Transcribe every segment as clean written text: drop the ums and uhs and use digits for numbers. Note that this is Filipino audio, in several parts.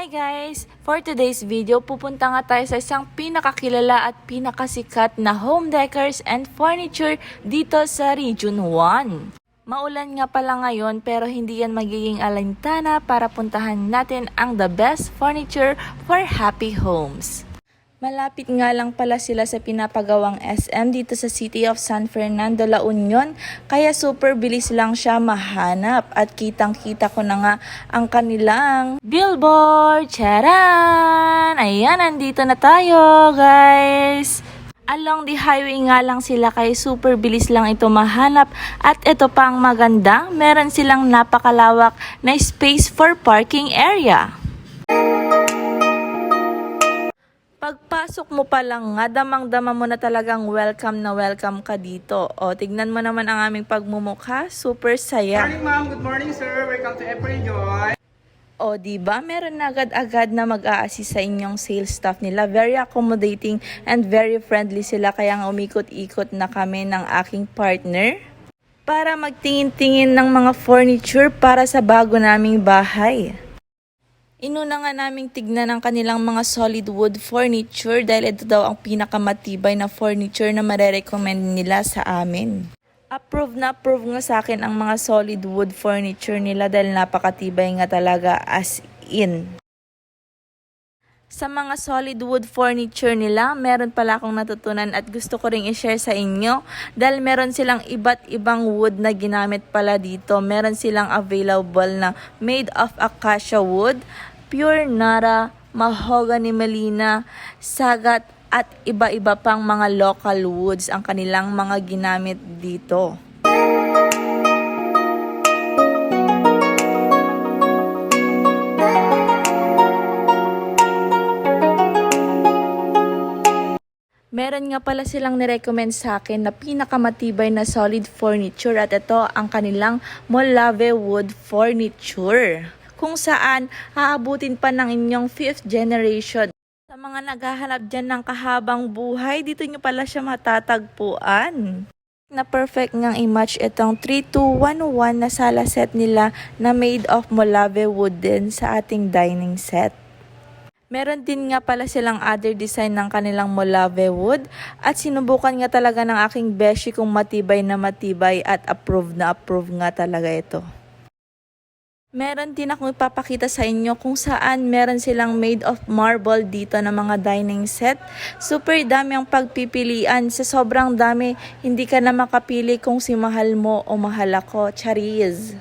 Hi guys! For today's video, pupunta nga tayo sa isang pinakakilala at pinakasikat na home decors and furniture dito sa Region 1. Maulan nga pala ngayon pero hindi yan magiging alintana para puntahan natin ang the best furniture for happy homes. Malapit nga lang pala sila sa pinapagawang SM dito sa City of San Fernando, La Union, kaya super bilis lang siya mahanap at kitang-kita ko na nga ang kanilang billboard. Charan! Ayan, nandito na tayo guys! Along the highway nga lang sila kaya super bilis lang ito mahanap at ito pang maganda, meron silang napakalawak na space for parking area. Pagpasok mo pa lang nga, damang-dama mo na talagang welcome na welcome ka dito. O, tignan mo naman ang aming pagmumukha, super saya. Good morning ma'am, good morning sir, welcome to April Joy. O, diba? Meron na agad-agad na mag-a-assist sa inyong sales staff nila. Very accommodating and very friendly sila. Kaya nga umikot-ikot na kami ng aking partner para magtingin-tingin ng mga furniture para sa bago naming bahay. Inuna nga naming tignan ang kanilang mga solid wood furniture dahil ito daw ang pinakamatibay na furniture na marerecommend nila sa amin. Approve nga sa akin ang mga solid wood furniture nila dahil napakatibay nga talaga as in. Sa mga solid wood furniture nila, meron pala akong natutunan at gusto ko ring i-share sa inyo dahil meron silang iba't ibang wood na ginamit pala dito. Meron silang available na made of acacia wood, pure nara, mahogany melina, sagat at iba-iba pang mga local woods ang kanilang mga ginamit dito. Meron nga pala silang nirecommend sa akin na pinakamatibay na solid furniture at ito ang kanilang Molave wood furniture, kung saan aabutin pa ng inyong 5th generation. Sa mga naghahanap dyan ng kahabang buhay, dito nyo pala siya matatagpuan. Na perfect ngang i-match itong 3211 na sala set nila na made of Molave wood din sa ating dining set. Meron din nga pala silang other design ng kanilang Molave wood at sinubukan nga talaga ng aking beshi kung matibay na matibay at approve nga talaga ito. Meron din akong ipapakita sa inyo kung saan meron silang made of marble dito na mga dining set. Super dami ang pagpipilian. Sa sobrang dami, hindi ka na makapili kung si mahal mo o mahal ako. Charis!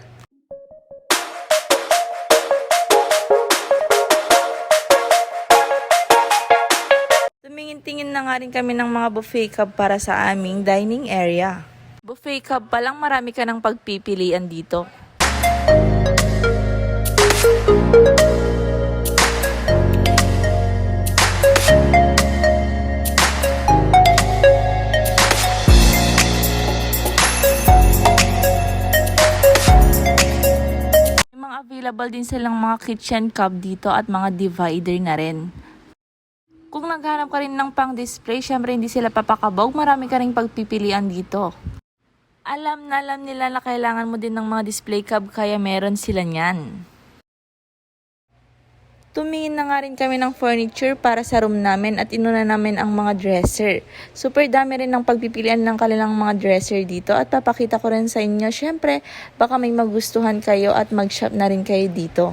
Tumingin-tingin na nga rin kami ng mga buffet cub para sa aming dining area. Buffet cub pa lang, marami ka ng pagpipilian dito. Available din silang mga kitchen cub dito at mga divider na rin. Kung naghanap ka rin ng pang display, syempre hindi sila papakabog, marami ka rin pagpipilian dito. Alam nila na kailangan mo din ng mga display cub kaya meron sila niyan. Tumingin na nga rin kami ng furniture para sa room namin at inuna namin ang mga dresser. Super dami rin ng pagpipilian ng kanilang mga dresser dito at papakita ko rin sa inyo. Syempre, baka may magustuhan kayo at mag-shop na rin kayo dito.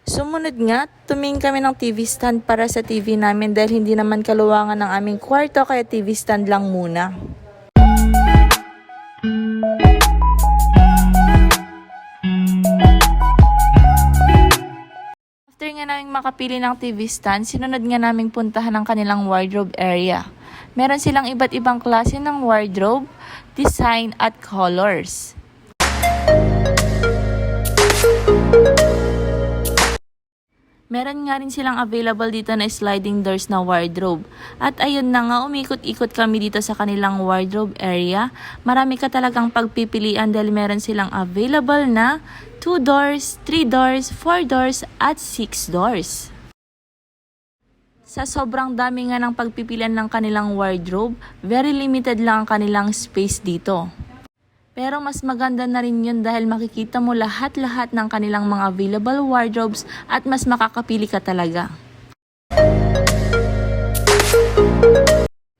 Sumunod nga, tumingin kami ng TV stand para sa TV namin dahil hindi naman kaluwangan ng aming kwarto kaya TV stand lang muna. After nga naming makapili ng TV stand, sinunod nga naming puntahan ang kanilang wardrobe area. Meron silang iba't ibang klase ng wardrobe, design at colors. Meron nga rin silang available dito na sliding doors na wardrobe. At ayun na nga, umikot-ikot kami dito sa kanilang wardrobe area. Marami ka talagang pagpipilian dahil meron silang available na 2 doors, 3 doors, 4 doors, at 6 doors. Sa sobrang dami nga ng pagpipilian ng kanilang wardrobe, very limited lang ang kanilang space dito. Pero mas maganda na rin yun dahil makikita mo lahat-lahat ng kanilang mga available wardrobes at mas makakapili ka talaga.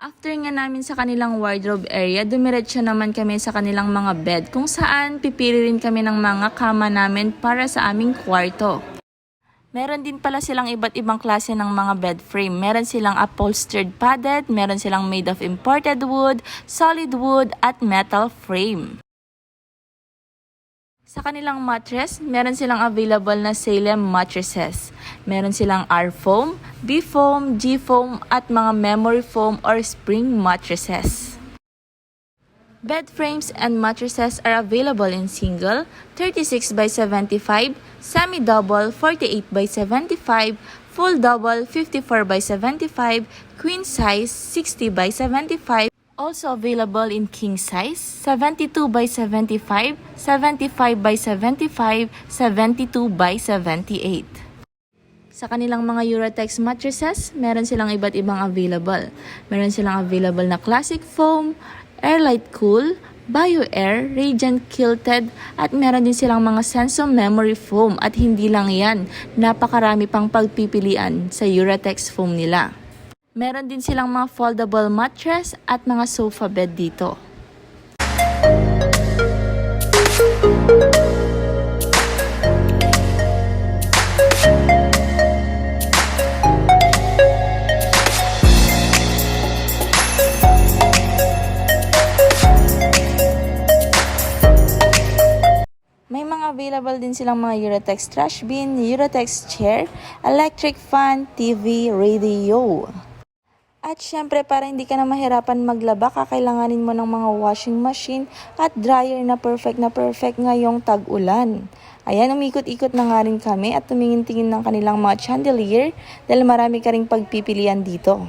After nga namin sa kanilang wardrobe area, dumiretso naman kami sa kanilang mga bed kung saan pipili rin kami ng mga kama namin para sa aming kwarto. Meron din pala silang iba't ibang klase ng mga bed frame. Meron silang upholstered padded, meron silang made of imported wood, solid wood, at metal frame. Sa kanilang mattress, meron silang available na Salem mattresses. Meron silang R-foam, B-foam, G-foam, at mga memory foam or spring mattresses. Bed frames and mattresses are available in single, 36 by 75, semi-double, 48 by 75, full double, 54 by 75, queen size, 60 by 75, also available in king size, 72 by 75, 75 by 75, 72 by 78. Sa kanilang mga Eurotex mattresses, meron silang iba't ibang available. Meron silang available na classic foam, Airlight Cool, BioAir, Radiant Quilted, at meron din silang mga Senso Memory Foam. At hindi lang yan, napakarami pang pagpipilian sa Eurotex foam nila. Meron din silang mga foldable mattress at mga sofa bed dito. May mga available din silang mga Eurotex trash bin, Eurotex chair, electric fan, TV, radio. At syempre, para hindi ka na mahirapan maglaba, kakailanganin mo ng mga washing machine at dryer na perfect ngayong tag-ulan. Ayan, umikot-ikot na nga rin kami at tumingin-tingin ng kanilang mga chandelier dahil marami ka ring pagpipilian dito.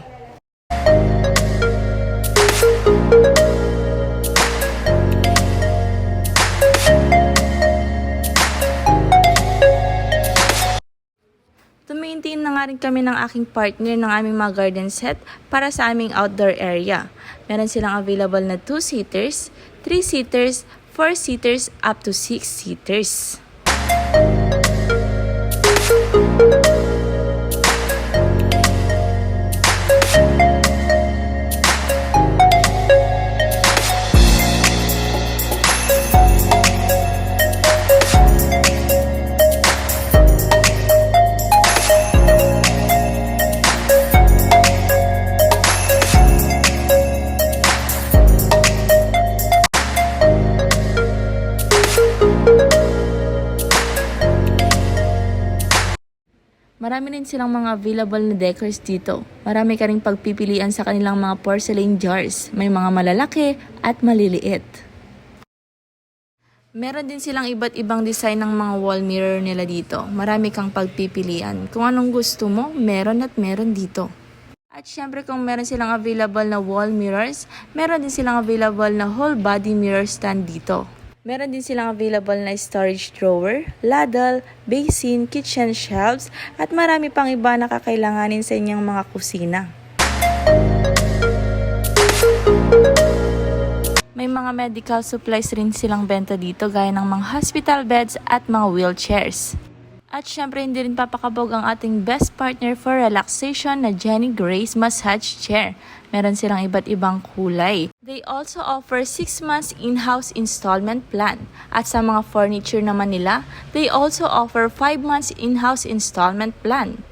Tumingin na nga rin kami ng aking partner ng aming mga garden set para sa aming outdoor area. Meron silang available na 2-seaters, 3-seaters, 4-seaters, up to 6-seaters. Marami rin silang mga available na decors dito. Marami ka rin pagpipilian sa kanilang mga porcelain jars. May mga malalaki at maliliit. Meron din silang iba't ibang design ng mga wall mirror nila dito. Marami kang pagpipilian. Kung anong gusto mo, meron at meron dito. At syempre kung meron silang available na wall mirrors, meron din silang available na whole body mirror stand dito. Meron din silang available na storage drawer, ladle, basin, kitchen shelves, at marami pang iba na kakailanganin sa inyong mga kusina. May mga medical supplies rin silang benta dito gaya ng mga hospital beds at mga wheelchairs. At syempre hindi rin papakabog ang ating best partner for relaxation na Jenny Grace Massage Chair. Meron silang iba't ibang kulay. They also offer 6 months in-house installment plan. At sa mga furniture naman nila, they also offer 5 months in-house installment plan.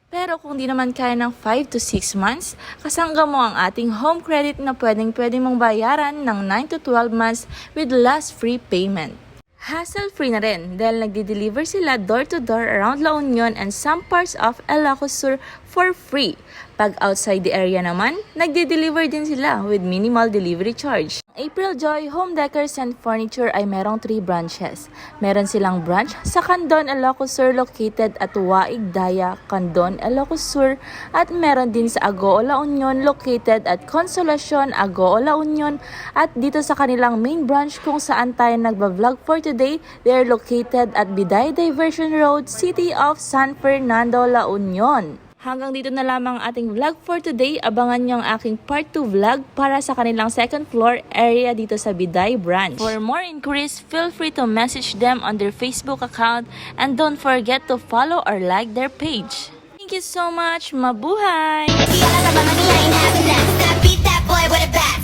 Pero kung di naman kaya ng 5 to 6 months, kasangga mo ang ating home credit na pwedeng mong bayaran ng 9 to 12 months with last free payment. Hassle-free na rin dahil nagde-deliver sila door-to-door around La Union and some parts of Ilocos Sur for free. Pag outside the area naman, nagde-deliver din sila with minimal delivery charge. April Joy Home Decors and Furniture ay merong 3 branches. Meron silang branch sa Candon, Ilocos Sur located at Waig Daya, Candon, Ilocos Sur at meron din sa Agoo, La Union located at Consolacion, Agoo, La Union at dito sa kanilang main branch kung saan tayo nagba-vlog for today, they are located at Biday Diversion Road, City of San Fernando, La Union. Hanggang dito na lamang ang ating vlog for today. Abangan nyo ang aking part 2 vlog para sa kanilang second floor area dito sa Biday branch. For more inquiries, feel free to message them on their Facebook account and don't forget to follow or like their page. Thank you so much. Mabuhay! Beat that boy with a bat.